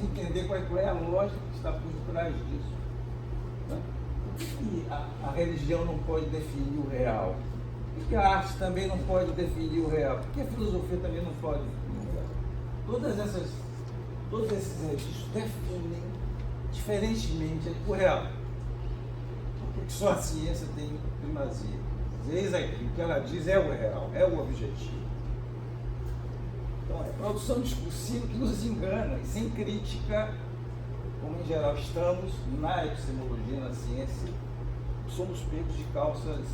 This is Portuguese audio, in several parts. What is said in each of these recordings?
precisa entender qual é a lógica que está por trás disso. Né? Por que a religião não pode definir o real? Por que a arte também não pode definir o real? Por que a filosofia também não pode definir o real? Todos esses registros definem diferentemente o real. Porque só a ciência tem primazia. Eis aqui, o que ela diz é o real, é o objetivo. Então, é produção discursiva que nos engana, e sem crítica, como em geral estamos na epistemologia, na ciência, somos pegos de calças,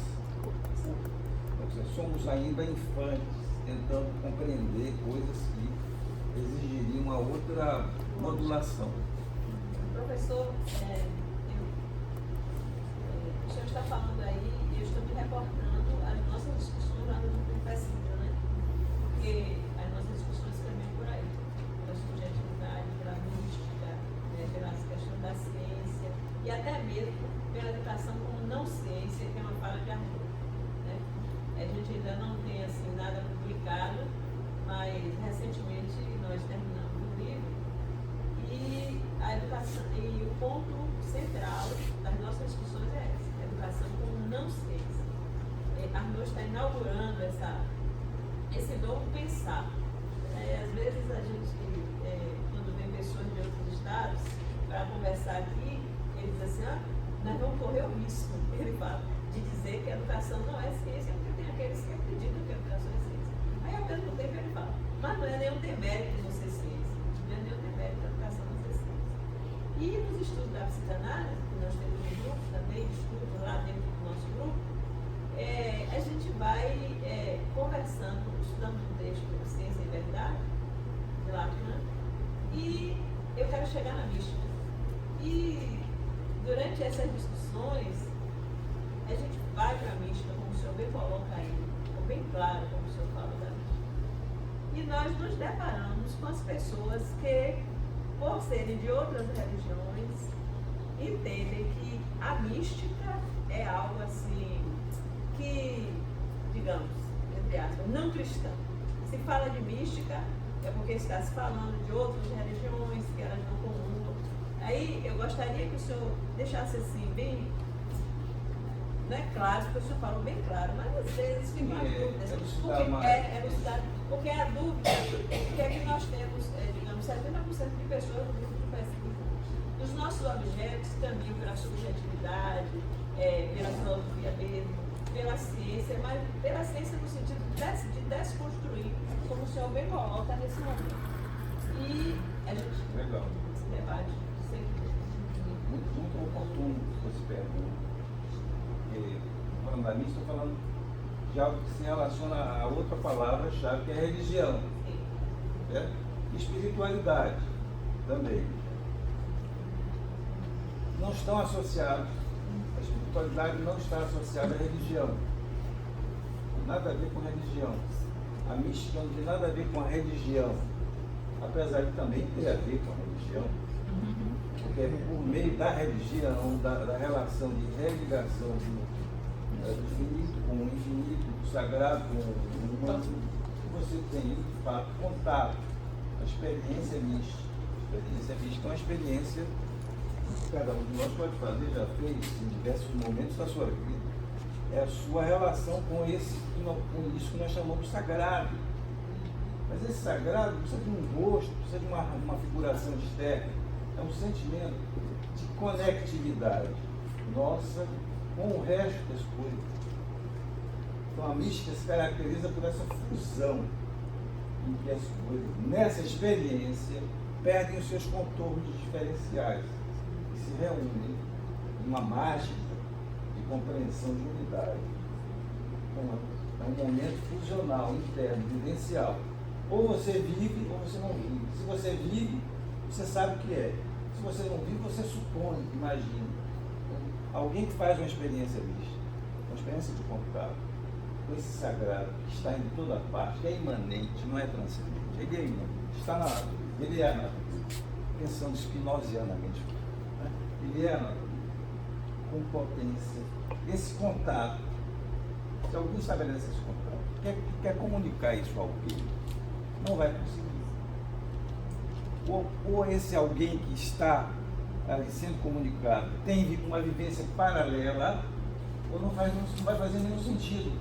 somos ainda infantes, tentando compreender coisas que exigiriam uma outra modulação. Professor, o senhor está falando aí, e eu estou me reportando as nossas discussões lá no PSINA, né? Porque as nossas discussões caminham por aí, pela subjetividade, pela mística, pelas questões da ciência, e até mesmo pela educação como não ciência, que é uma falha de amor. Né? A gente ainda não tem assim, nada publicado, mas recentemente nós terminamos o livro, e a educação, e o ponto central das nossas discussões é essa, a educação como não ciência. Arnaud está inaugurando esse novo pensar. Às vezes a gente, quando vem pessoas de outros estados para conversar aqui, ele diz assim, nós vamos correr o risco, ele fala, de dizer que a educação não é ciência, porque tem aqueles que acreditam que a educação é ciência. Aí ao mesmo tempo ele fala, mas não é nenhum demérito não ser ciência, não é nenhum demérito a educação não ser ciência. E nos estudos da psicanálise, que nós temos um grupo também de estudos lá dentro do nosso grupo, a gente vai conversando, estudando um texto de Ciência e Verdade, de Lacan, e eu quero chegar na mística. E durante essas discussões, a gente vai para a mística, como o senhor bem coloca aí, ficou bem claro como o senhor fala da mística. E nós nos deparamos com as pessoas que, por serem de outras religiões, entendem que a mística é algo assim, que, digamos, entre aspas, não cristã. Se fala de mística, é porque está se falando de outras religiões que elas não comungam. Aí eu gostaria que o senhor deixasse assim, bem, não é claro, porque o senhor falou bem claro, mas às vezes fica uma dúvida. Porque a dúvida é que nós temos, digamos, 70% de pessoas no grupo de pesquisa. Os nossos objetos caminham pela subjetividade, pela filosofia mesmo, pela ciência, mas pela ciência no sentido de desconstruir, como o senhor bem coloca nesse momento. E a gente esse debate sempre. Muito oportuno esse pergunta. Porque, falando da mística, estou falando de algo que se relaciona a outra palavra-chave, que é a religião. Né? Espiritualidade também. Não estão associados. A espiritualidade não está associada à religião. Não tem nada a ver com religião. A mística não tem nada a ver com a religião. Apesar de também ter a ver com a religião. Porque é por meio da religião, da relação de religação do finito com o infinito, do sagrado com o humano, que você tem, de fato, contato. A experiência mística. A experiência mística é uma experiência que cada um de nós pode fazer, já fez em diversos momentos da sua vida. É a sua relação com isso que nós chamamos de sagrado. Mas esse sagrado precisa de um rosto, precisa de uma figuração externa. É um sentimento de conectividade nossa com o resto das coisas. Então a mística se caracteriza por essa fusão em que as coisas, nessa experiência, perdem os seus contornos diferenciais e se reúnem numa mágica de compreensão de unidade. Então, é um momento fusional, interno, vivencial. Ou você vive ou você não vive. Se você vive, você sabe o que é. Se você não vive, você supõe, imagina. Alguém que faz uma experiência mística, uma experiência de contato, com esse sagrado que está em toda parte, que é imanente, não é transcendente, ele é imanente, está na natureza, ele é a natureza, pensando spinozianamente, né? Ele é a natureza, com potência. Esse contato, se alguém estabelece esse contato, quer comunicar isso a alguém, não vai conseguir. ou esse alguém que está ali sendo comunicado tem uma vivência paralela, ou não vai fazer nenhum sentido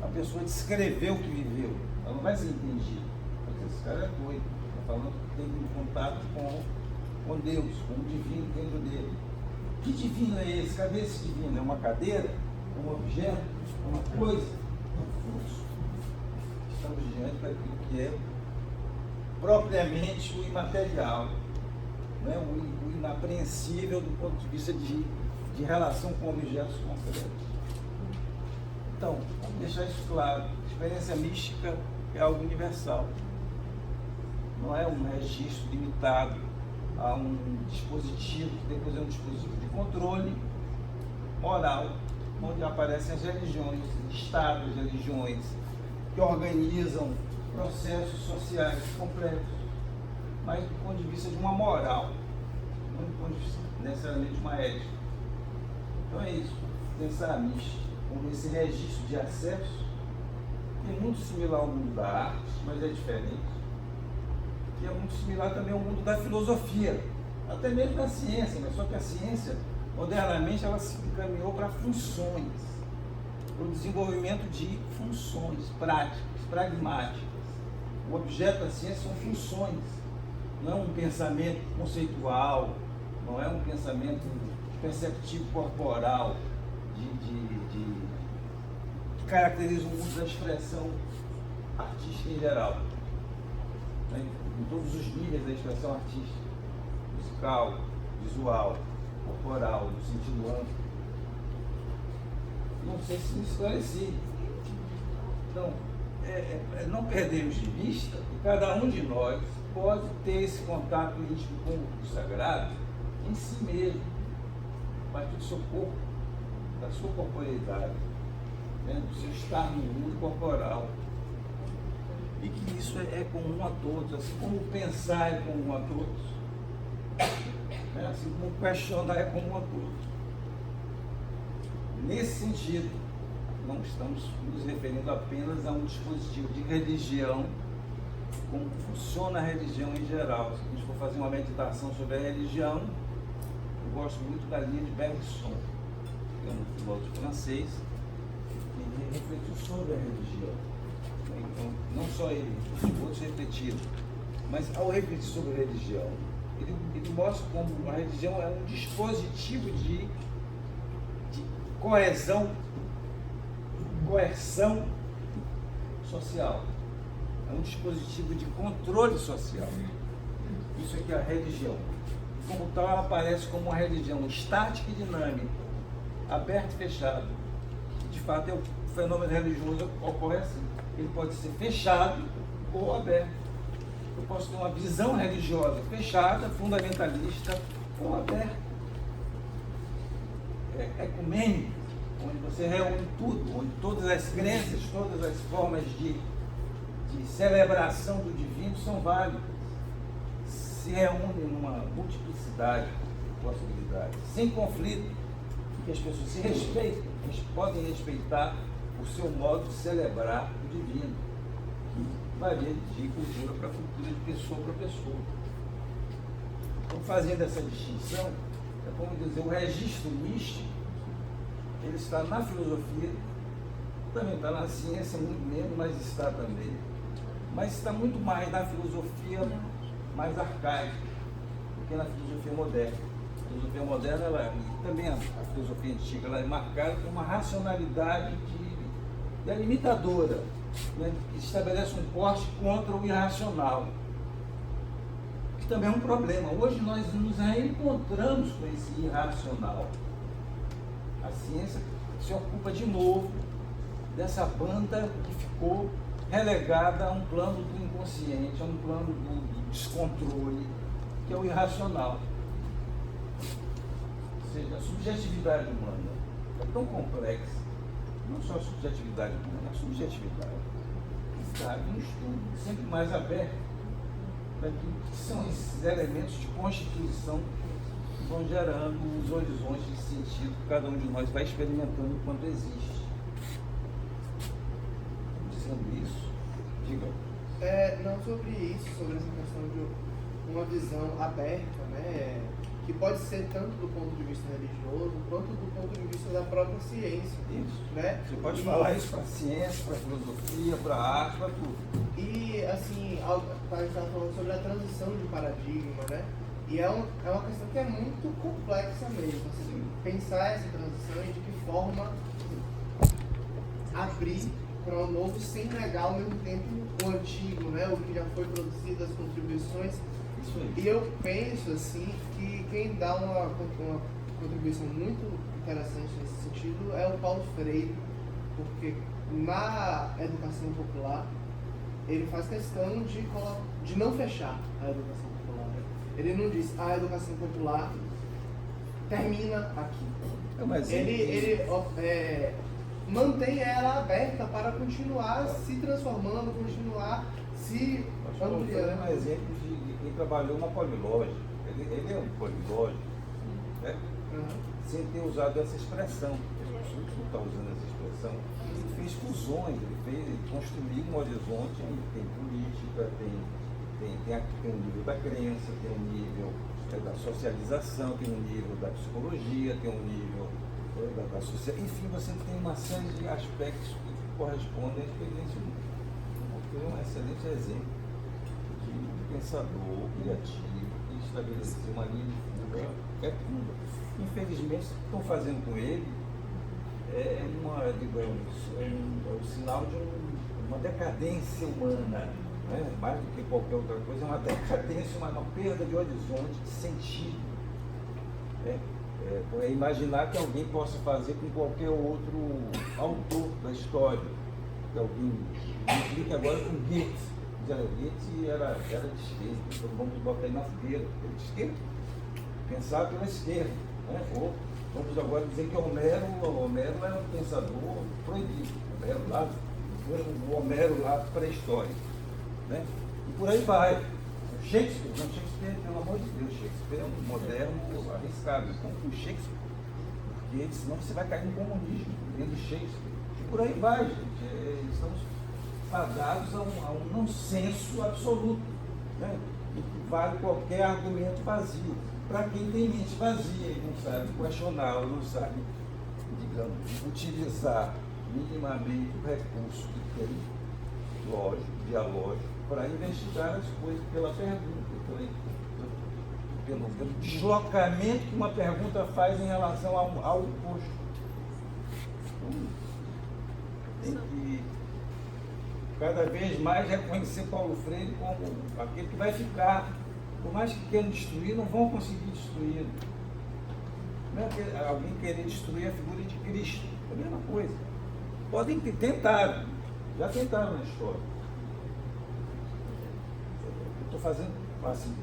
a pessoa descrever o que viveu. Ela não vai ser entendida. Porque esse cara é doido, está falando que tem um contato com Deus, com o divino dentro dele. Que divino é esse? Cadê esse divino? É uma cadeira? É um objeto? É uma coisa? É um fluxo? Estamos diante daquilo que é propriamente o imaterial, né? O inapreensível do ponto de vista de relação com objetos concretos. Então, vamos deixar isso claro. A experiência mística é algo universal. Não é um registro limitado a um dispositivo, que depois é um dispositivo de controle moral, onde aparecem as religiões, estados de religiões, que organizam processos sociais complexos, mas do ponto de vista de uma moral, não do ponto de vista necessariamente de uma ética. Então é isso, pensar a mística como esse registro de acesso, que é muito similar ao mundo da arte, mas é diferente, que é muito similar também ao mundo da filosofia, até mesmo da ciência, mas só que a ciência, modernamente, ela se encaminhou para funções, para o desenvolvimento de funções práticas, pragmáticas. O objeto da ciência são funções, não é um pensamento conceitual, não é um pensamento perceptivo corporal, que caracteriza o mundo da expressão artística em geral, né? Em todos os níveis da expressão artística, musical, visual, corporal, no sentido amplo. Não sei se me esclareci. Então, não perdemos de vista que cada um de nós pode ter esse contato íntimo com o sagrado em si mesmo, a partir do seu corpo, da sua corporeidade, né? Do seu estar no mundo corporal. E que isso é comum a todos, assim como pensar é comum a todos, né? Assim como questionar é comum a todos. Nesse sentido, não estamos nos referindo apenas a um dispositivo de religião, como funciona a religião em geral. Se a gente for fazer uma meditação sobre a religião, eu gosto muito da linha de Bergson, que é um filósofo francês, que refletiu sobre a religião. Então, não só ele, outros refletiram, mas ao refletir sobre a religião, ele mostra como a religião é um dispositivo de coerção social. É um dispositivo de controle social. Isso aqui é a religião. Como tal, ela aparece como uma religião estática e dinâmica, aberta e fechada. De fato, o fenômeno religioso ocorre assim. Ele pode ser fechado ou aberto. Eu posso ter uma visão religiosa fechada, fundamentalista ou aberta. É ecumênico, onde você reúne tudo, onde todas as crenças, todas as formas de celebração do divino são válidas, se reúnem numa multiplicidade de possibilidades, sem conflito, que as pessoas se respeitam, eles podem respeitar o seu modo de celebrar o divino, que varia de cultura para cultura, de pessoa para pessoa. Então, fazendo essa distinção, é como dizer, o registro místico, ele está na filosofia, também está na ciência, muito menos, mas está também. Mas está muito mais na filosofia mais arcaica do que na filosofia moderna. A filosofia moderna, e também a filosofia antiga, ela é marcada por uma racionalidade delimitadora, né, que estabelece um corte contra o irracional, que também é um problema. Hoje nós nos reencontramos com esse irracional. A ciência se ocupa de novo dessa banda que ficou relegada a um plano do inconsciente, a um plano do descontrole, que é o irracional. Ou seja, a subjetividade humana é tão complexa, não só a subjetividade humana, a subjetividade que cabe um estudo sempre mais aberto daquilo que são esses elementos de constituição que vão gerando os horizontes de sentido que cada um de nós vai experimentando enquanto existe. Dizendo isso, diga. Não sobre isso, sobre essa questão uma visão aberta, né? Que pode ser tanto do ponto de vista religioso quanto do ponto de vista da própria ciência. Isso. Né? Você pode falar isso para a ciência, para a filosofia, para a arte, para tudo. E, assim, a gente estava falando sobre a transição de paradigma, né? E é uma questão que é muito complexa mesmo, assim, pensar essa transição e de que forma abrir para o novo sem negar ao mesmo tempo o antigo, né? O que já foi produzido, as contribuições. Isso aí. E eu penso, assim, que quem dá uma contribuição muito interessante nesse sentido é o Paulo Freire, porque na educação popular ele faz questão de não fechar a educação popular. Né? Ele não diz a educação popular termina aqui. Mas Ele mantém ela aberta para continuar se transformando, continuar se ampliando. Um exemplo de quem trabalhou uma polilógica. Ele é um polilógico, né? Sem ter usado essa expressão. As pessoas não estão usando essa expressão. Ele fez fusões, ele construiu um horizonte, tem política, tem um nível da crença, tem um nível da socialização, tem um nível da psicologia, tem um nível da sociedade. Enfim, você tem uma série de aspectos que correspondem à experiência humana. Foi um excelente exemplo de pensador criativo que estabeleceu uma linha de fuga que é tudo. Infelizmente, o que estão fazendo com ele é um sinal de uma decadência humana, né? Mais do que qualquer outra coisa, é uma decadência, uma perda de horizonte, de sentido. É imaginar que alguém possa fazer com qualquer outro autor da história. Que alguém implica agora com Goethe. Goethe era de esquerda, então vamos botar ele na fogueira. Ele de esquerda? Pensar pela esquerda. Né? Ou vamos agora dizer que Homero era um pensador proibido. O Homero lá pré-histórico. Né? E por aí vai. Shakespeare, pelo amor de Deus, Shakespeare é um moderno arriscado. Então, com Shakespeare, porque senão você vai cair no comunismo, dentro de Shakespeare. E por aí vai, gente. Estamos fadados a um nonsenso absoluto. Né? E vale qualquer argumento vazio. Para quem tem mente vazia e não sabe questionar, não sabe, digamos, utilizar minimamente o recurso que tem, lógico, dialógico, para investigar as coisas pela pergunta, pelo deslocamento que uma pergunta faz em relação ao oposto. Tem que cada vez mais reconhecer Paulo Freire como aquele que vai ficar. Por mais que queiram destruir, não vão conseguir destruir. Não é alguém querer destruir a figura de Cristo. É a mesma coisa. Podem tentar, já tentaram na história. Eu estou fazendo assim,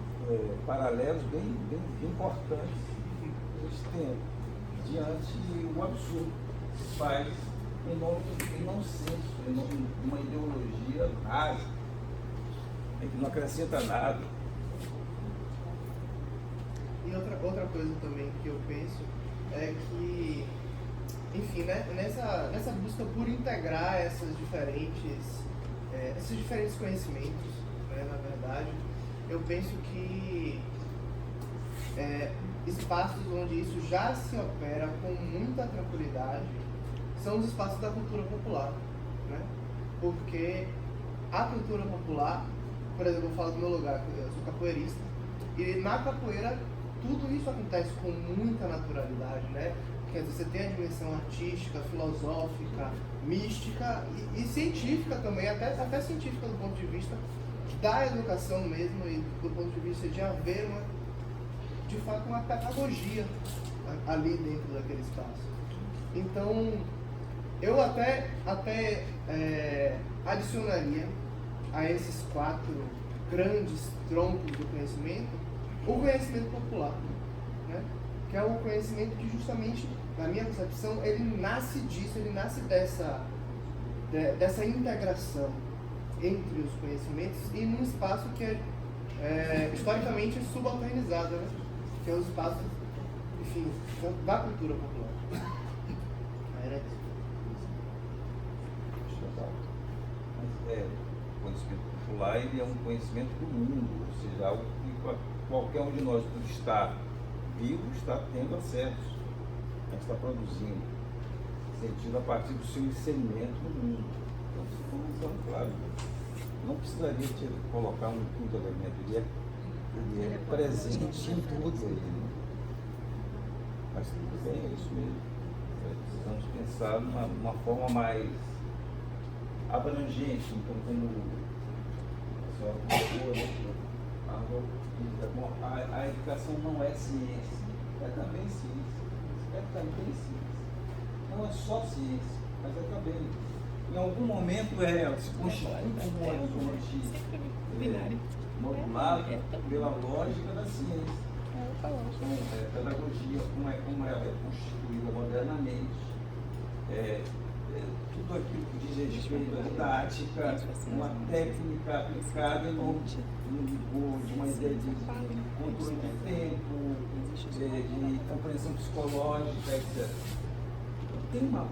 paralelos bem importantes nesse tempo, diante do absurdo que se faz em nome de nonsenso, em nome de uma ideologia rasa, que não acrescenta nada. E outra coisa também que eu penso é que, enfim, né, nessa busca por integrar esses diferentes conhecimentos, né, na verdade, eu penso que espaços onde isso já se opera com muita tranquilidade são os espaços da cultura popular, né? Porque a cultura popular, por exemplo, eu falo do meu lugar, eu sou capoeirista, e na capoeira tudo isso acontece com muita naturalidade, né? Quer dizer, você tem a dimensão artística, filosófica, mística e científica também, até científica do ponto de vista da educação mesmo e do ponto de vista de haver de fato uma pedagogia ali dentro daquele espaço. Então, eu até adicionaria a esses 4 grandes troncos do conhecimento o conhecimento popular, né? Que é o conhecimento que justamente, na minha concepção, ele nasce disso, ele nasce dessa integração entre os conhecimentos e num espaço que é historicamente subalternizado, né? Que é o espaço, enfim, da cultura popular. Era isso. Conhecimento popular ele é um conhecimento do mundo, ou seja, algo que qualquer um de nós que está vivo está tendo acesso, está produzindo, sentindo a partir do seu inserimento no mundo. Então, essa informação, claro, não precisaria colocar um quinto elemento, ele é presente em tudo aí. Mas tudo bem, é isso mesmo. Precisamos pensar numa forma mais abrangente, então, como a senhora colocou, a educação não é ciência, é também ciência, é também ciência. Não é só ciência, mas é também. Em algum momento se constitui como uma horizonte modulado pela lógica da ciência. Pedagogia, como ela é constituída modernamente, tudo aquilo que diz respeito à didática, uma técnica aplicada em nome de uma ideia de controle de tempo, de compreensão psicológica, etc. Tem uma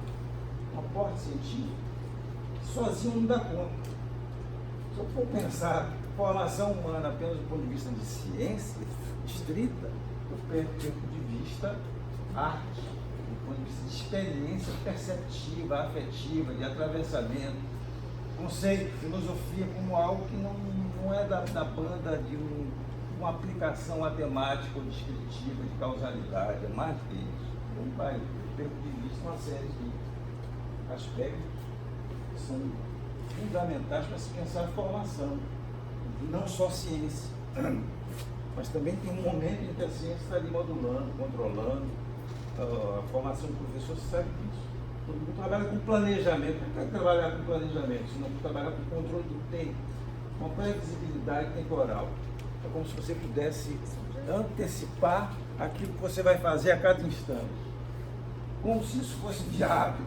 aporte científico que sozinho não dá conta. Se eu for pensar formação humana apenas do ponto de vista de ciência estrita, eu perco de vista arte, do ponto de vista de experiência perceptiva, afetiva, de atravessamento, conceito, filosofia como algo que não é da banda de uma aplicação matemática ou descritiva de causalidade, é mais do que isso. Então, eu perco de vista uma série de aspectos que são fundamentais para se pensar a formação, não só ciência, mas também tem um momento em que a ciência está ali modulando, controlando a formação do professor, você sabe disso. Todo mundo trabalha com planejamento, não quer trabalhar com planejamento, senão trabalhar com controle do tempo, uma previsibilidade temporal. É como se você pudesse antecipar aquilo que você vai fazer a cada instante, como se isso fosse viável.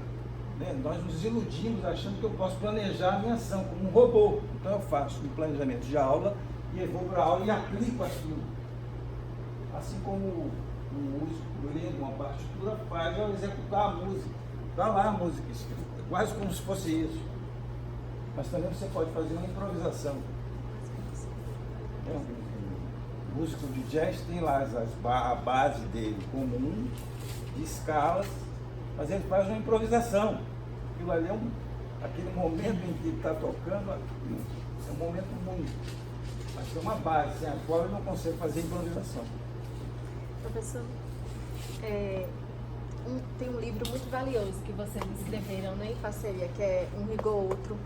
Nós nos iludimos achando que eu posso planejar a minha ação como um robô. Então eu faço um planejamento de aula e eu vou para a aula e aplico aquilo. Assim como um músico lendo uma partitura faz ao executar a música. Está lá a música escrita, quase como se fosse isso. Mas também você pode fazer uma improvisação. O músico de jazz tem lá a base dele comum, de escalas, mas ele faz uma improvisação. Aquilo ali aquele momento em que ele está tocando, é um momento único. Mas tem uma base, sem a qual ele não consegue fazer improvisação. Professor, tem um livro muito valioso que vocês escreveram, né, em parceria, que é Um Rigor Outro.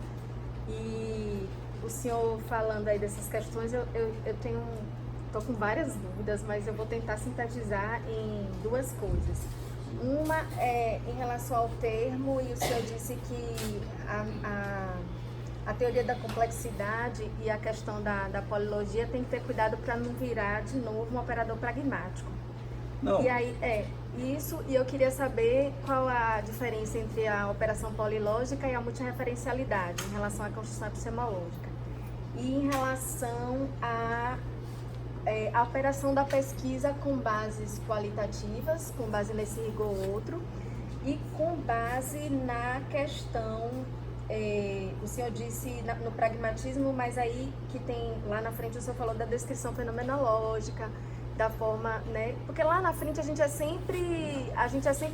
E o senhor falando aí dessas questões, eu estou com várias dúvidas, mas eu vou tentar sintetizar em duas coisas. Uma é em relação ao termo, e o senhor disse que a teoria da complexidade e a questão da polilogia tem que ter cuidado para não virar de novo um operador pragmático. Não. E aí, isso, e eu queria saber qual a diferença entre a operação polilógica e a multirreferencialidade em relação à construção epistemológica. E em relação a operação da pesquisa com bases qualitativas, com base nesse rigor outro, e com base na questão, o senhor disse no pragmatismo, mas aí que tem, lá na frente o senhor falou da descrição fenomenológica, da forma, né? Porque lá na frente a gente é sempre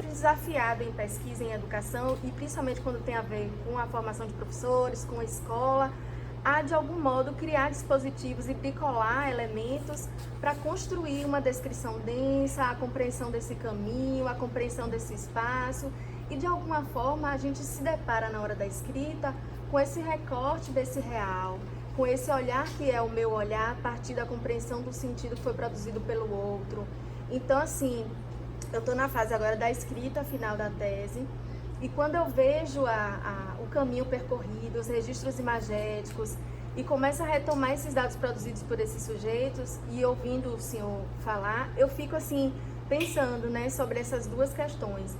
desafiado em pesquisa, em educação, e principalmente quando tem a ver com a formação de professores, com a escola, a de algum modo criar dispositivos e bricolar elementos para construir uma descrição densa, a compreensão desse caminho, a compreensão desse espaço, e de alguma forma a gente se depara na hora da escrita com esse recorte desse real, com esse olhar que é o meu olhar a partir da compreensão do sentido que foi produzido pelo outro. Então, assim, eu estou na fase agora da escrita final da tese, e quando eu vejo o caminho percorrido, os registros imagéticos, e começo a retomar esses dados produzidos por esses sujeitos, e ouvindo o senhor falar, eu fico assim, pensando, né, sobre essas duas questões.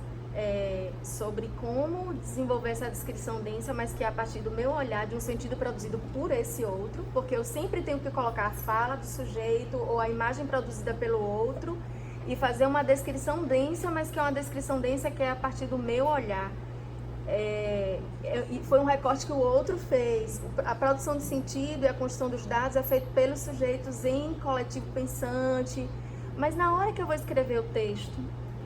Sobre como desenvolver essa descrição densa, mas que é a partir do meu olhar, de um sentido produzido por esse outro, porque eu sempre tenho que colocar a fala do sujeito ou a imagem produzida pelo outro e fazer uma descrição densa, mas que é uma descrição densa que é a partir do meu olhar. e foi um recorte que o outro fez. A produção de sentido e a construção dos dados é feita pelos sujeitos em coletivo pensante, mas na hora que eu vou escrever o texto,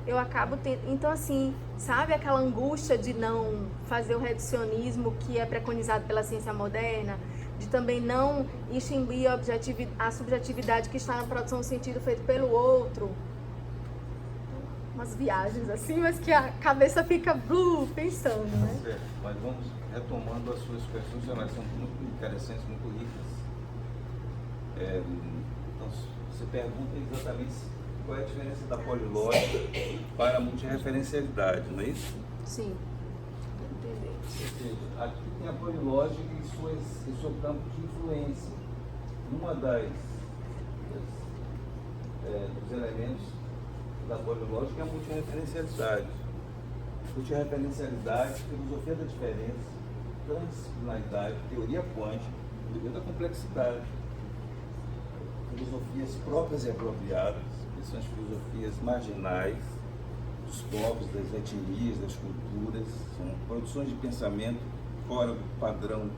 eu acabo tendo... Então, assim, sabe aquela angústia de não fazer o reducionismo que é preconizado pela ciência moderna, de também não extinguir a subjetividade que está na produção de sentido feito pelo outro? Umas viagens assim, mas que a cabeça fica pensando, né? Certo, mas vamos retomando as suas questões, elas são muito interessantes, muito ricas. Então, você pergunta exatamente qual é a diferença da polilógica para a multirreferencialidade, não é isso? Sim, entender. Ou seja, aqui tem a polilógica e seu campo de influência. Uma dos elementos da polilógica é a multirreferencialidade. Multirreferencialidade, filosofia da diferença, transdisciplinaridade, teoria quântica, teoria da complexidade, filosofias próprias e apropriadas, que são as filosofias marginais, dos povos, das etnias, das culturas, são produções de pensamento fora do padrão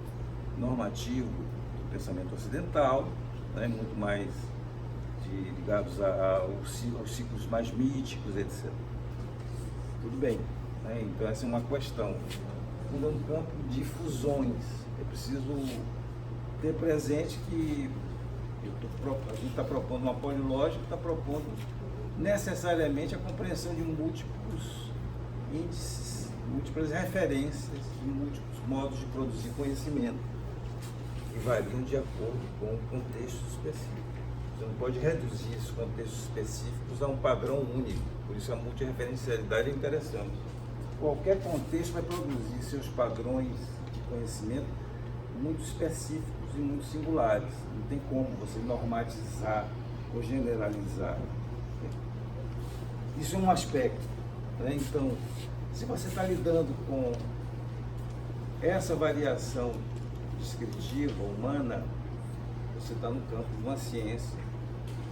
normativo do pensamento ocidental, né, muito mais ligados aos ciclos mais míticos, etc. Tudo bem, né? Então essa é uma questão. Ainda no campo de fusões, é preciso ter presente que a gente está propondo uma polilógica, está propondo necessariamente a compreensão de múltiplos índices, múltiplas referências, de múltiplos modos de produzir conhecimento, que variam de acordo com o contexto específico. Você não pode reduzir esses contextos específicos a um padrão único, por isso a multirreferencialidade é interessante. Qualquer contexto vai produzir seus padrões de conhecimento muito específicos e muito singulares. Não tem como você normatizar ou generalizar. Isso é um aspecto, né? Então, se você está lidando com essa variação descritiva, humana, você está no campo de uma ciência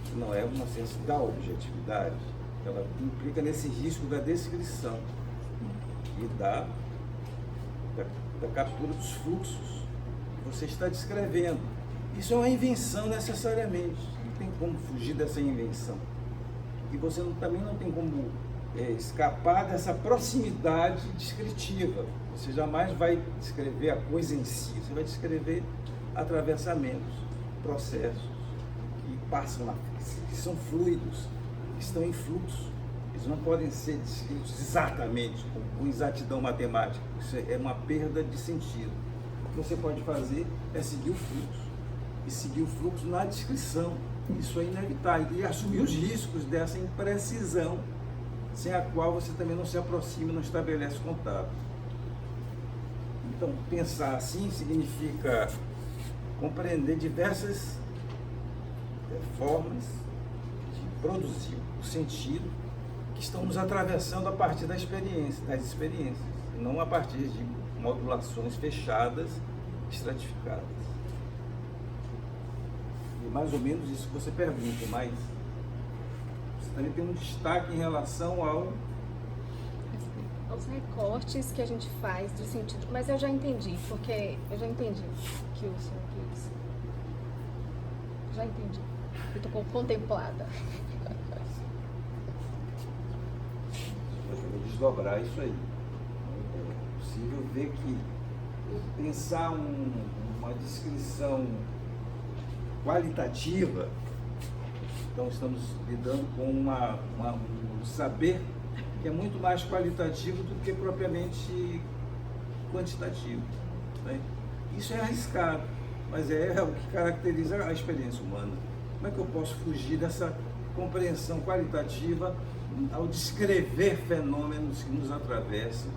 que não é uma ciência da objetividade, ela implica nesse risco da descrição e da captura dos fluxos que você está descrevendo. Isso é uma invenção necessariamente, não tem como fugir dessa invenção. E você também não tem como escapar dessa proximidade descritiva. Você jamais vai descrever a coisa em si, você vai descrever atravessamentos, processos que passam lá, que são fluidos, que estão em fluxo. Eles não podem ser descritos exatamente, com exatidão matemática. Isso é uma perda de sentido. O que você pode fazer é seguir o fluxo, e seguir o fluxo na descrição. Isso é inevitável, e assumir os riscos dessa imprecisão, sem a qual você também não se aproxima, não estabelece contato. Então, pensar assim significa compreender diversas formas de produzir o sentido que estão nos atravessando a partir das experiências, e não a partir de modulações fechadas, estratificadas. E mais ou menos isso que você pergunta, mas você também tem um destaque em relação aos recortes que a gente faz de sentido. Mas eu já entendi, porque eu já entendi o que o senhor quis. Já entendi. Eu estou contemplada. Eu vou desdobrar isso aí. É possível ver que pensar uma descrição qualitativa, então estamos lidando com um saber que é muito mais qualitativo do que propriamente quantitativo, né? Isso é arriscado, mas é o que caracteriza a experiência humana. Como é que eu posso fugir dessa compreensão qualitativa ao descrever fenômenos que nos atravessam?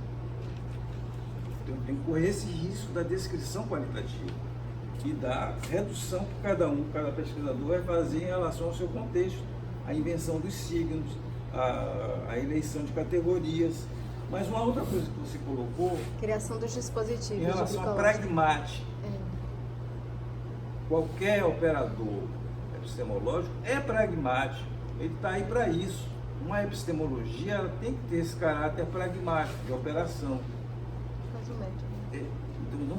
Eu tenho que correr esse risco da descrição qualitativa e da redução que cada pesquisador vai fazer em relação ao seu contexto, a invenção dos signos, a eleição de categorias. Mas uma outra coisa que você colocou... Criação dos dispositivos. Em relação à pragmática. Qualquer operador epistemológico é pragmático, ele está aí para isso. Uma epistemologia ela tem que ter esse caráter pragmático, de operação.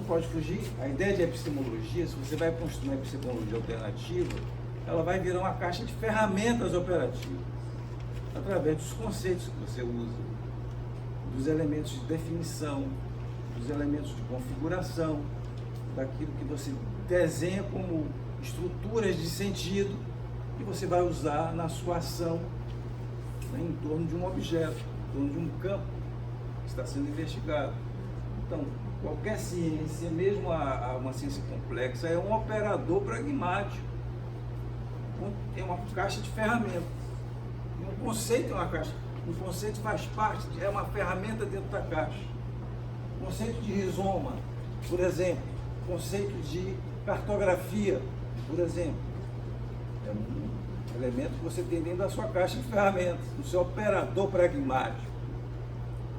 não pode fugir. A ideia de epistemologia, se você vai construir uma epistemologia alternativa, ela vai virar uma caixa de ferramentas operativas, através dos conceitos que você usa, dos elementos de definição, dos elementos de configuração, daquilo que você desenha como estruturas de sentido que você vai usar na sua ação, né, em torno de um objeto, em torno de um campo que está sendo investigado. Então, qualquer ciência, mesmo uma ciência complexa, é um operador pragmático. É uma caixa de ferramentas. Um conceito é uma caixa. Um conceito faz parte, é uma ferramenta dentro da caixa. O conceito de rizoma, por exemplo. O conceito de cartografia, por exemplo. É um elemento que você tem dentro da sua caixa de ferramentas, do seu operador pragmático.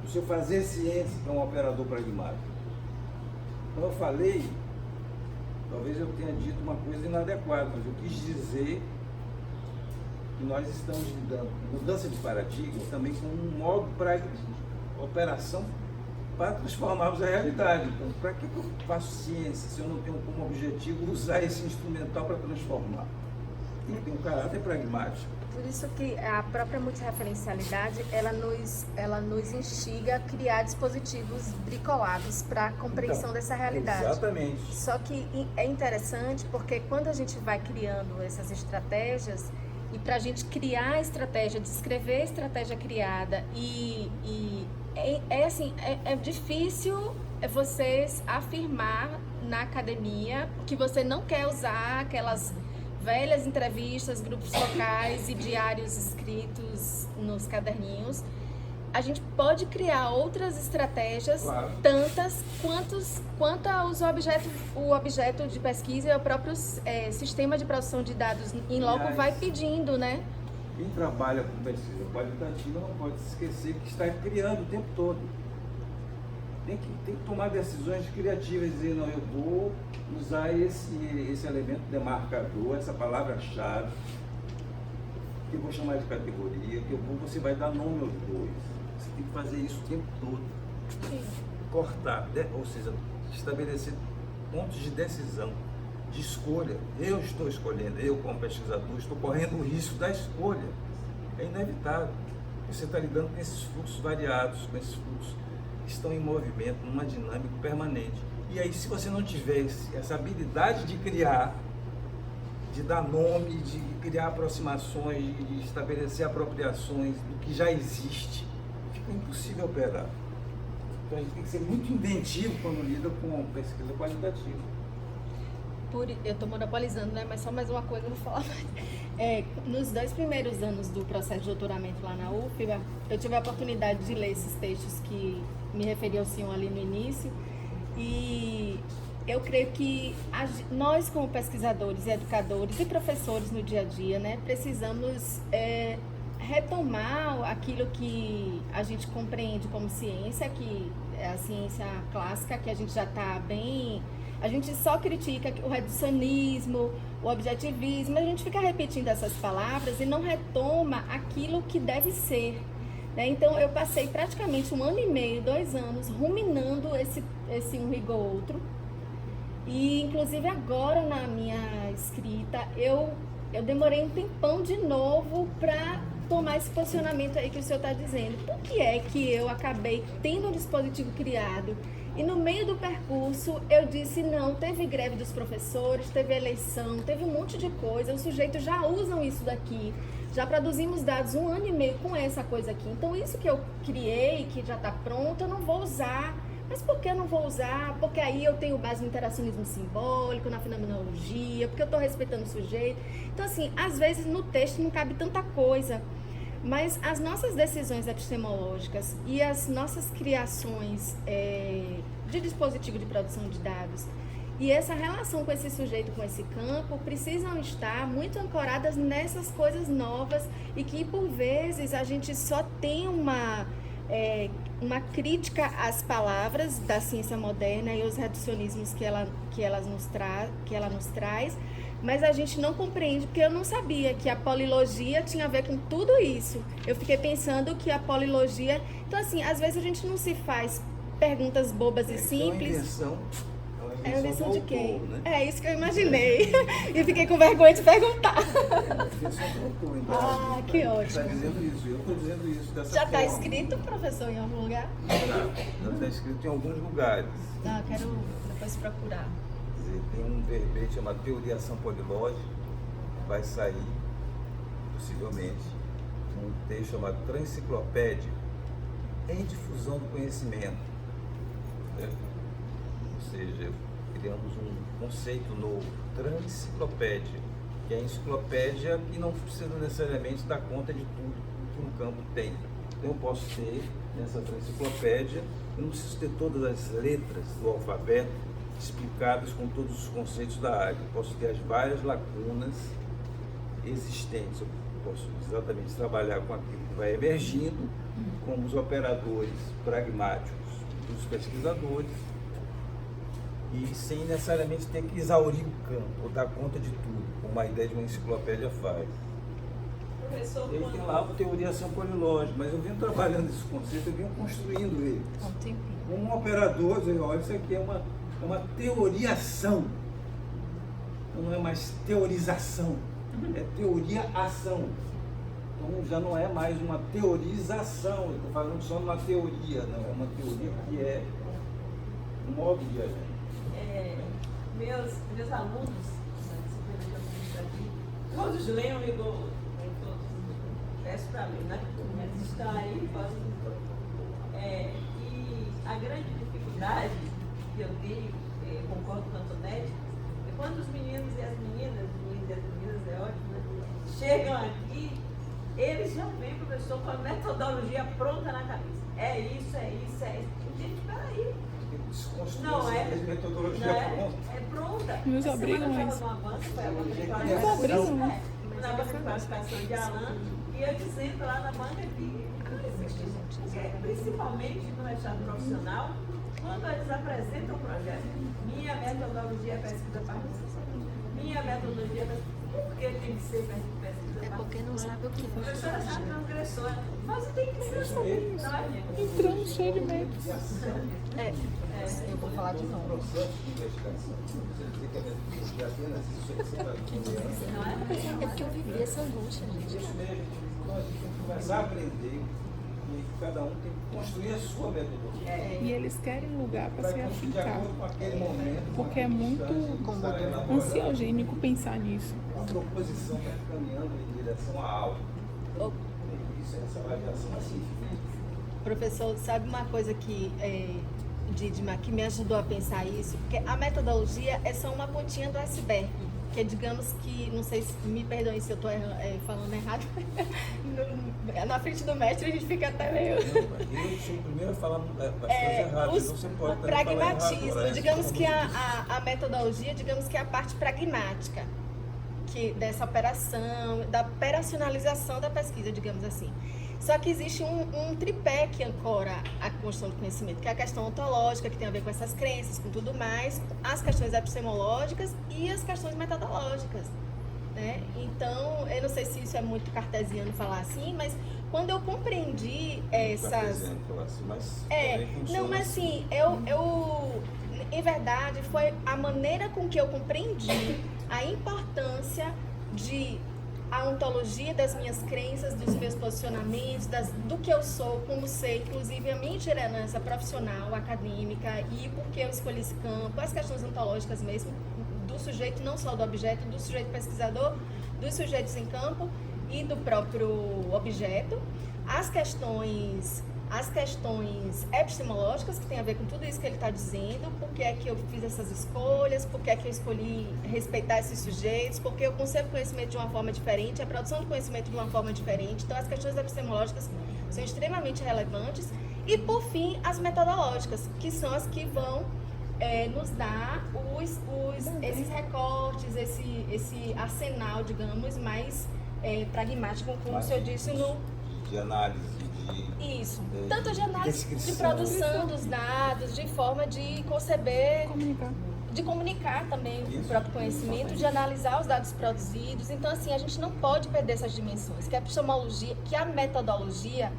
Do seu fazer ciência, que é um operador pragmático. Então eu falei, talvez eu tenha dito uma coisa inadequada, mas eu quis dizer que nós estamos lidando com mudança de paradigma também com um modo de operação para transformarmos a realidade. Então, para que eu faço ciência se eu não tenho como objetivo usar esse instrumental para transformar? Tem que ter um caráter pragmático. Por isso que a própria multirreferencialidade, ela nos instiga a criar dispositivos bricolados para a compreensão dessa realidade. Exatamente. Só que é interessante porque quando a gente vai criando essas estratégias, e para a gente criar a estratégia, descrever a estratégia criada, é difícil vocês afirmar na academia que você não quer usar aquelas velhas entrevistas, grupos focais e diários escritos nos caderninhos. A gente pode criar outras estratégias, claro, tantas quanto o objeto de pesquisa e o próprio sistema de produção de dados em loco vai pedindo, né? Quem trabalha com pesquisa qualitativa não pode se esquecer que está criando o tempo todo. Tem que tomar decisões criativas, dizer, não, eu vou usar esse elemento demarcador, essa palavra-chave, que eu vou chamar de categoria, você vai dar nome aos dois. Você tem que fazer isso o tempo todo. Sim. Cortar, ou seja, estabelecer pontos de decisão, de escolha. Eu estou escolhendo, eu como pesquisador estou correndo o risco da escolha. É inevitável. Você está lidando com esses fluxos variados, com esses fluxos que estão em movimento, numa dinâmica permanente. E aí, se você não tiver essa habilidade de criar, de dar nome, de criar aproximações, de estabelecer apropriações do que já existe, fica impossível operar. Então a gente tem que ser muito inventivo quando lida com pesquisa qualitativa. Eu estou monopolizando, né? Mas só mais uma coisa eu vou falar. Nos 2 primeiros anos do processo de doutoramento lá na UFBA, eu tive a oportunidade de ler esses textos que me referi ao senhor ali no início, e eu creio que nós, como pesquisadores e educadores e professores no dia a dia, né, precisamos retomar aquilo que a gente compreende como ciência, que é a ciência clássica, que a gente já está bem... A gente só critica o reducionismo, o objetivismo, a gente fica repetindo essas palavras e não retoma aquilo que deve ser, né? Então, eu passei praticamente 1 ano e meio, 2 anos, ruminando esse um rigor outro. E, inclusive, agora na minha escrita, eu demorei um tempão de novo para tomar esse posicionamento aí que o senhor está dizendo. Por que é que eu acabei tendo um dispositivo criado e no meio do percurso eu disse, não, teve greve dos professores, teve eleição, teve um monte de coisa, os sujeitos já usam isso daqui, já produzimos dados 1 ano e meio com essa coisa aqui, então isso que eu criei, que já está pronto, eu não vou usar. Mas por que eu não vou usar? Porque aí eu tenho base no interacionismo simbólico, na fenomenologia, porque eu estou respeitando o sujeito. Então, assim, às vezes no texto não cabe tanta coisa, mas as nossas decisões epistemológicas e as nossas criações de dispositivo de produção de dados e essa relação com esse sujeito, com esse campo, precisam estar muito ancoradas nessas coisas novas e que, por vezes, a gente só tem uma crítica às palavras da ciência moderna e os reducionismos que ela nos traz, mas a gente não compreende, porque eu não sabia que a polilogia tinha a ver com tudo isso. Eu fiquei pensando que a polilogia... Então, assim, às vezes a gente não se faz perguntas bobas e simples. É a lição de quem? Autor, né? É isso que eu imaginei. E fiquei com vergonha de perguntar. A definição do autor, então. Ah, que Está ótimo. dizendo isso, eu estou dizendo isso dessa Já está forma. escrito, professor, em algum lugar? Já está escrito em alguns lugares. Ah, quero depois procurar. Quer dizer, tem um verbete chamado teoriação polilógica, que vai sair, possivelmente, um texto chamado Transenciclopédia em difusão do conhecimento. Né? Ou seja, criamos um conceito novo, transenciclopédia, que é a enciclopédia que não precisa necessariamente dar conta de tudo que um campo tem. Então, eu posso ter nessa transenciclopédia, eu não preciso ter todas as letras do alfabeto explicadas com todos os conceitos da área. Eu posso ter as várias lacunas existentes. Eu posso exatamente trabalhar com aquilo que vai emergindo, como os operadores pragmáticos dos pesquisadores, e sem necessariamente ter que exaurir o campo, ou dar conta de tudo, como a ideia de uma enciclopédia faz. Professor, E aí tem lá a teoriação polilógica, mas eu venho trabalhando esse conceito, eu venho construindo ele. Há um tempinho. Um operador, diz, olha, isso aqui é uma teoriação, então não é mais teorização, é teoria-ação. Então já não é mais uma teorização, eu estou falando só de uma teoria, não é uma teoria que é um modo de agir. meus alunos, na disciplina que eu fiz aqui, todos leiam Igor, todos, peço para ler, né? Eles estão aí, e a grande dificuldade que eu tenho, concordo com a Antonete, é quando os meninos e as meninas é ótimo, né? Chegam aqui, eles já vêm, professor, com a metodologia pronta na cabeça. É isso. Gente, peraí. Não é metodologia pronta. É pronta. Nos Essa obrigam semana eu isso. estava no avanço, foi a banca de Nos qualificação. obrigam. Na banca de qualificação de Alan, e eu dizendo lá na banca que não existe isso. Porque, principalmente no mestrado profissional, quando eles apresentam o projeto, minha metodologia é pesquisa participativa. Minha metodologia é pesquisa. Por que tem que ser pesquisa? É porque não sabe o que A é. professora sabe transgressora, mas tem que ser assim, não é, gente? Entrando cheio de medo. Eu vou falar de novo. Processo de investigação. Você dizer que a metodologia apenas isso é sempre Não é? É porque eu vivi essa angústia, gente. isso mesmo. Então a gente tem que começar a aprender e cada um tem que construir a sua metodologia. E eles querem um lugar para se Vai construir de afincar. acordo com aquele momento. Porque é muito ansiogênico pensar nisso. A proposição vai caminhando em direção a algo. Isso, essa avaliação assim. Professor, sabe uma coisa que, Didma, que me ajudou a pensar isso? Porque a metodologia é só uma pontinha do iceberg. Que é, digamos que, não sei se, me perdoem se eu estou falando errado, na frente do mestre a gente fica até meio... Eu sou o primeiro a falar as coisas erradas, então você pode também falar pragmatismo, errado, né? digamos que a metodologia, digamos que é a parte pragmática dessa operação, da operacionalização da pesquisa, digamos assim. Só que existe um tripé que ancora a construção do conhecimento, que é a questão ontológica, que tem a ver com essas crenças, com tudo mais, as questões epistemológicas e as questões metodológicas, né? Então, eu não sei se isso é muito cartesiano falar assim, mas quando eu compreendi essas... Não, mas assim, em verdade, foi a maneira com que eu compreendi a importância de a ontologia das minhas crenças, dos meus posicionamentos, do que eu sou, como ser, inclusive a minha liderança profissional, acadêmica e por que eu escolhi esse campo, as questões ontológicas mesmo, do sujeito, não só do objeto, do sujeito pesquisador, dos sujeitos em campo e do próprio objeto, as questões epistemológicas, que tem a ver com tudo isso que ele está dizendo, por que é que eu fiz essas escolhas, por que é que eu escolhi respeitar esses sujeitos, porque eu concebo conhecimento de uma forma diferente, a produção de conhecimento de uma forma diferente, então as questões epistemológicas são extremamente relevantes, e por fim, as metodológicas, que são as que vão nos dar esses recortes, esse arsenal, digamos, mais pragmático, como o senhor disse, de análise, isso, tanto de análise, de descrição. produção dos dados, de forma de conceber, de comunicar também o próprio conhecimento, de analisar os dados produzidos. Então, assim, a gente não pode perder essas dimensões, que a epistemologia, que a metodologia,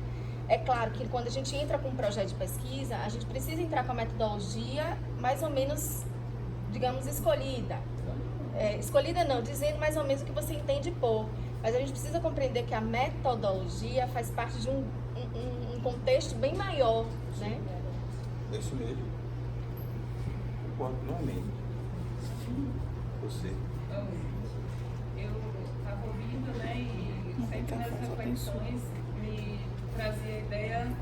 é claro que quando a gente entra com um projeto de pesquisa, a gente precisa entrar com a metodologia mais ou menos digamos, escolhida. Escolhida não, dizendo mais ou menos o que você entende por. Mas a gente precisa compreender que a metodologia faz parte de um contexto bem maior, né? É isso mesmo. Concordo plenamente. Você. Eu estava ouvindo, né, e sempre nas reflexões me trazia a ideia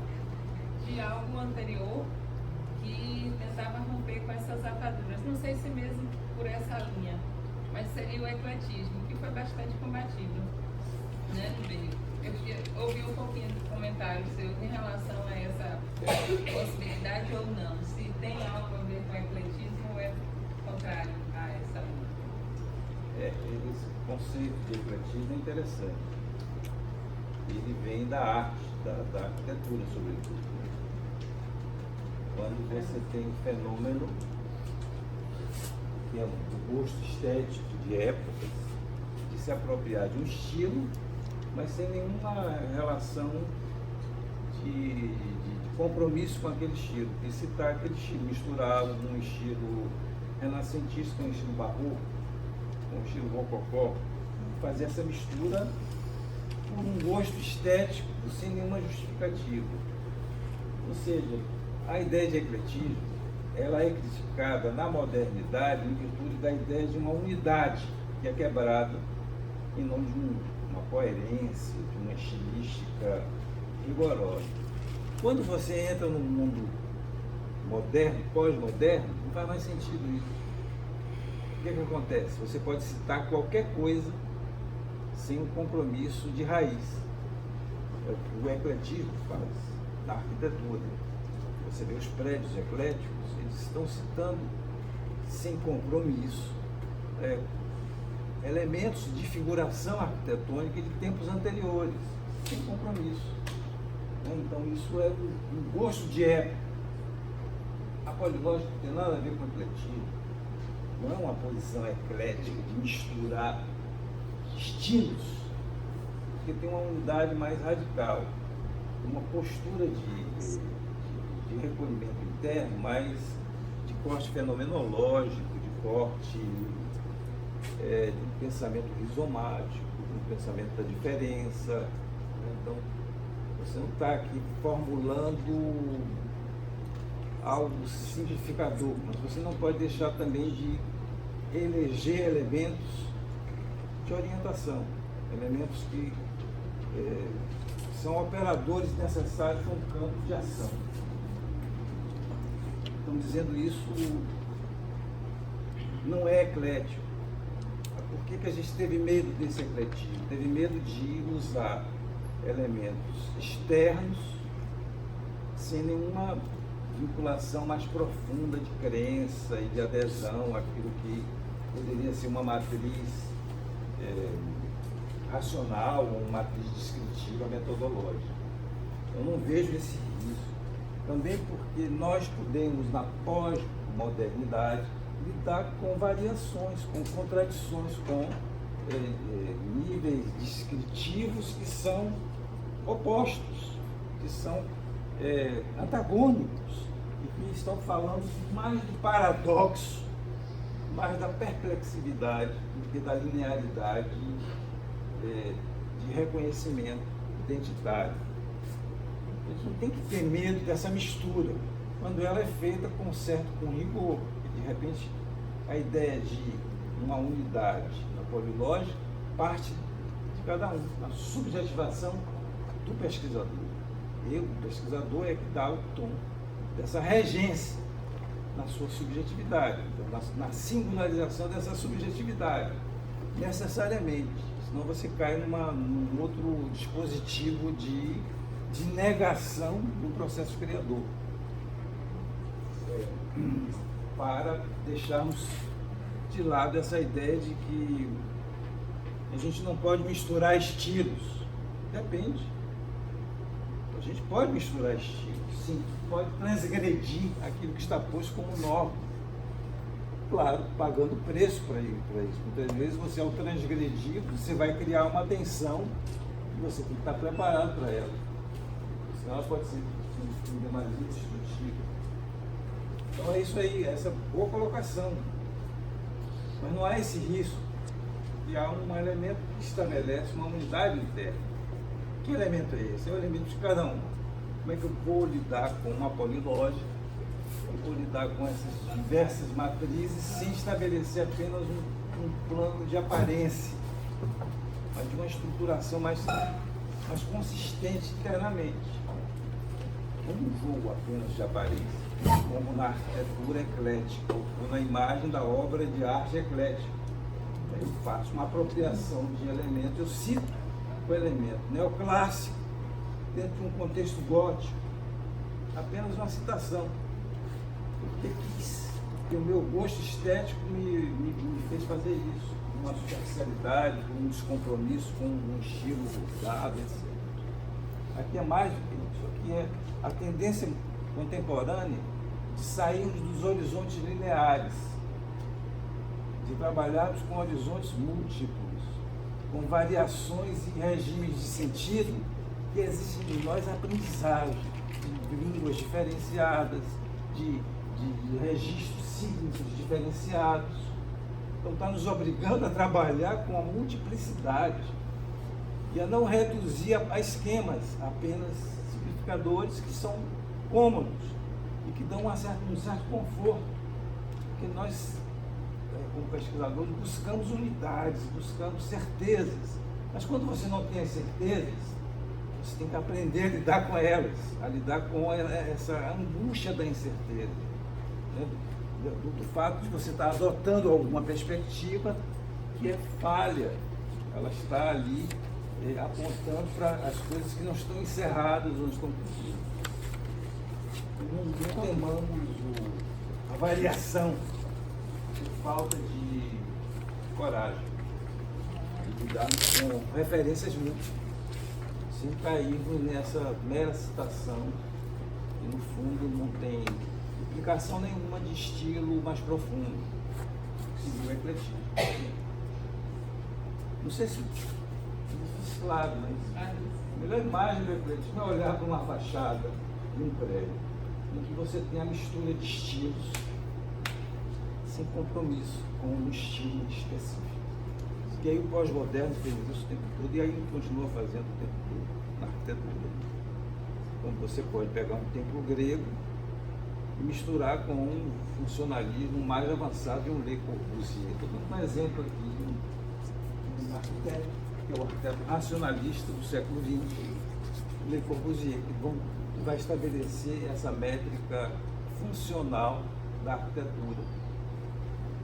de algo anterior que tentava romper com essas ataduras. Não sei se mesmo por essa linha, mas seria o ecletismo, que foi bastante combatido, né, no meio. Eu ouvi um pouquinho de comentários seus em relação a essa possibilidade ou não, se tem algo a ver com o ecletismo ou é contrário a essa linha. Esse conceito de ecletismo é interessante. Ele vem da arte, da arquitetura, sobretudo. Quando você tem um fenômeno que é do gosto estético de épocas, de se apropriar de um estilo, mas sem nenhuma relação de compromisso com aquele estilo. E citar aquele estilo, misturá-lo com um estilo renascentista, com um estilo barroco, com um estilo rococó, fazer essa mistura por um gosto estético, sem nenhuma justificativa. Ou seja, a ideia de ecletismo, ela é criticada na modernidade em virtude da ideia de uma unidade que é quebrada em nome de uma coerência, de uma estilística rigorosa. Quando você entra no mundo moderno, pós-moderno, não faz mais sentido isso. O que acontece? Você pode citar qualquer coisa sem um compromisso de raiz. O ecletismo faz na arquitetura. Você vê os prédios ecléticos, eles estão citando sem compromisso elementos de figuração arquitetônica de tempos anteriores, sem compromisso. Então isso é um gosto de época. A polilógica não tem nada a ver com ecletismo. Não é uma posição eclética de misturar estilos, porque tem uma unidade mais radical, uma postura de recolhimento interno, mais de corte fenomenológico, de corte de um pensamento rizomático, de um pensamento da diferença. Então, você não está aqui formulando algo simplificador, mas você não pode deixar também de eleger elementos de orientação, elementos que são operadores necessários para um campo de ação. Então, dizendo isso, não é eclético. Por que a gente teve medo desse ecletismo? Teve medo de usar elementos externos sem nenhuma vinculação mais profunda de crença e de adesão àquilo que poderia ser uma matriz racional, ou uma matriz descritiva metodológica. Eu não vejo esse risco. Também porque nós podemos, na pós-modernidade, lidar com variações, com contradições, com níveis descritivos que são opostos, que são antagônicos e que estão falando mais do paradoxo, mais da perplexividade do que da linearidade de reconhecimento identitário. A gente não tem que ter medo dessa mistura, quando ela é feita com rigor. De repente, a ideia de uma unidade na polilógica parte de cada um, a subjetivação do pesquisador. O pesquisador é que dá o tom dessa regência na sua subjetividade, então, na singularização dessa subjetividade, necessariamente. Senão você cai num outro dispositivo de negação do processo criador. Para deixarmos de lado essa ideia de que a gente não pode misturar estilos. Depende. A gente pode misturar estilos, sim. Pode transgredir aquilo que está posto como norma. Claro, pagando preço para isso. Muitas vezes você, ao transgredir, você vai criar uma tensão e você tem que estar preparado para ela. Senão ela pode ser demasiado destrutiva. Então é isso aí, essa boa colocação. Mas não há esse risco de há um elemento que estabelece uma unidade interna. Que elemento é esse? É o elemento de cada um. Como é que eu vou lidar com uma polilógica? Eu vou lidar com essas diversas matrizes sem estabelecer apenas um plano de aparência, mas de uma estruturação mais consistente internamente. Eu não vou apenas de aparência, como na arquitetura eclética, ou na imagem da obra de arte eclética. Eu faço uma apropriação de elementos, eu cito o elemento neoclássico dentro de um contexto gótico, apenas uma citação. Porque o meu gosto estético me fez fazer isso, uma superficialidade, um descompromisso com um estilo dado, etc. Aqui é mais do que isso, aqui é a tendência contemporânea de sairmos dos horizontes lineares, de trabalharmos com horizontes múltiplos, com variações e regimes de sentido que exigem de nós aprendizagem, de línguas diferenciadas, de registros sísmicos diferenciados. Então está nos obrigando a trabalhar com a multiplicidade e a não reduzir a esquemas, apenas simplificadores que são cômodos e que dão um certo conforto, porque nós, como pesquisadores, buscamos unidades, buscamos certezas, mas quando você não tem as certezas, você tem que aprender a lidar com elas, a lidar com essa angústia da incerteza, né? do fato de você estar adotando alguma perspectiva que é falha, ela está ali apontando para as coisas que não estão encerradas, não estão cumpridas. Não temamos a variação por falta de coragem, de lidarmos com referências múltiplas, sem cairmos nessa mera citação que no fundo não tem implicação nenhuma de estilo mais profundo, segundo o ecletismo. Não sei se é claro, mas a melhor imagem do ecletismo é olhar para uma fachada de um prédio, em que você tem a mistura de estilos, sem compromisso com um estilo específico. E aí o pós-moderno fez isso o tempo todo, e aí continua fazendo o tempo todo na arquitetura. Quando você pode pegar um templo grego e misturar com um funcionalismo mais avançado de um Le Corbusier. Estou dando um exemplo aqui de um arquiteto, que é o arquiteto racionalista do século XX, Le Corbusier, que vai estabelecer essa métrica funcional da arquitetura,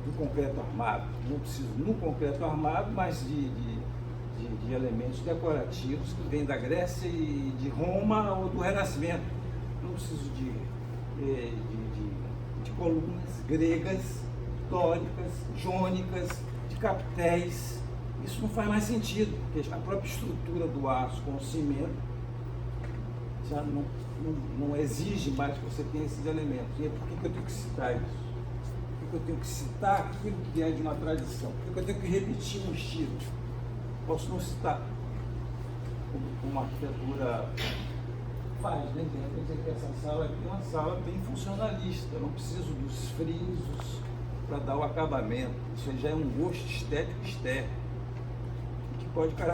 do concreto armado. Não preciso no concreto armado, mas de elementos decorativos que vêm da Grécia e de Roma ou do Renascimento. Não preciso de colunas gregas, dóricas, jônicas, de capitéis. Isso não faz mais sentido, porque a própria estrutura do aço com o cimento já não exige mais que você tenha esses elementos. E por que eu tenho que citar isso? Por que eu tenho que citar aquilo que é de uma tradição? Por que eu tenho que repetir um estilo? Posso não citar, como uma arquitetura faz, né? Quer dizer que essa sala aqui é uma sala bem funcionalista, eu não preciso dos frisos para dar o acabamento. Isso já é um gosto estético externo, que pode